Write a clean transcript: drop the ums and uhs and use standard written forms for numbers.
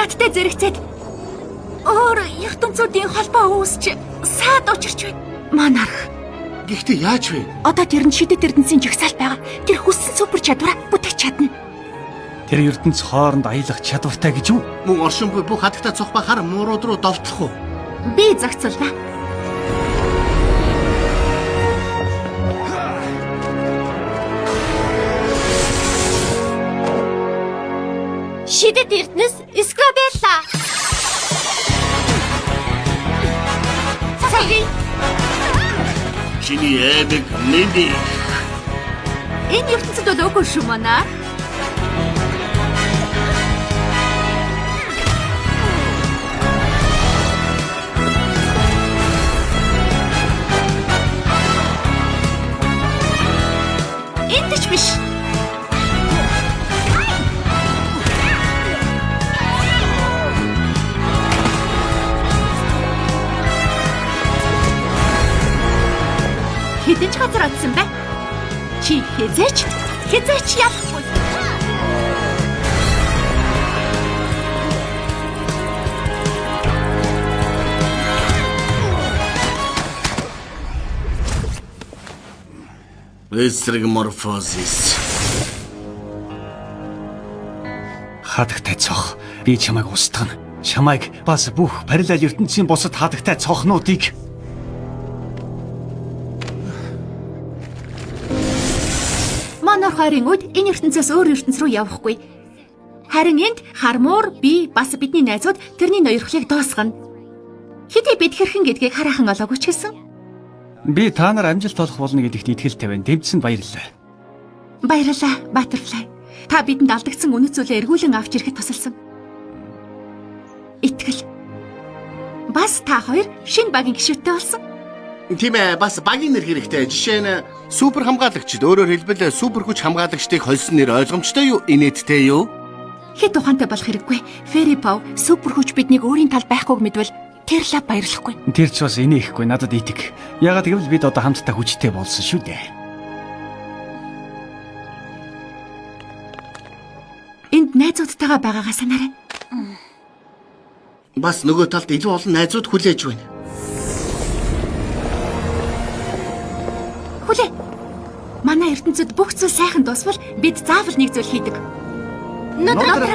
надтай зэрэгцээд өөр ертөнцүүдийн холбоо үүсч саад учирч байна. Монарх. Гэхдээ яаж вэ? Одоо тэр нь шидэт эрдэнэсийн жагсаалт байгаа. Тэр хүссэн супер чадвараа бүтээх чадна. Тэр ертөнц хооронд аялах чадвартай гэж юу? Мөн оршин буй бүх хатагтай цухба хар муурууд руу довтлох уу? Би зохицуулна. Шидэт эрдэнэс Скрабелла. Цагийн Чиний эбэг Минди. энэ ертөнцид бол үгүй шүү манай. Энд ч биш. Хэдэн ч газар одсон бай. Чи хязээч явахгүй. Эсрэг морфозис. Хатагтай цох. Би чамайг устгана. Чамайг бас бүх параллел ертөнцийн бусад хатагтай цохнуудыг Монарх хоёрын үед энэ ертөнцөөс өөр ертөнц рүү явахгүй. Харин энд хармуур би бас бидний найзууд тэрний ноёрхлыг дуусгана. Хэдий бид хэрхэн гэдгийг хараахан олоогүй ч гэсэн. би та нар амжилт олох болно гэдэгт итгэлтэй байна. Дэмжсэнд баярлалаа. Баярлалаа, Butterfly. Та бидэнд алдагдсан үнэт зүйлээ эргүүлэн авч ирэхэд тусалсан. Итгэл. Бас та хоёр шинэ багийн гишүүдтэй болсон. Тийм ээ, бас багийн нэр хэрэгтэй. Жишээ нь супер хамгаалагчд, өөрөөр хэлбэл супер хүч хамгаалагчдыг хольсон нэр ойлгомжтой юу? Инээдтэй юу? Хэд ухаантай болох хэрэггүй. Fairy Pau супер хүч биднийг өөрийн талд байхгүйг мэдвэл тэр лав баярлахгүй. Тэр ч бас инехгүй надад итэг. Ягаад гэвэл бид одоо хамтдаа хүчтэй болсон шүү дээ. Энд найзуудтайгаа байгаагаа санаарай. Бас нөгөө талд илүү олон найзууд хүлээж байна. Хүлээ. Манай ертөнцид бүх зүйл сайхан дуусвал бид заавал нэг зүйл хийдэг. Нодрог.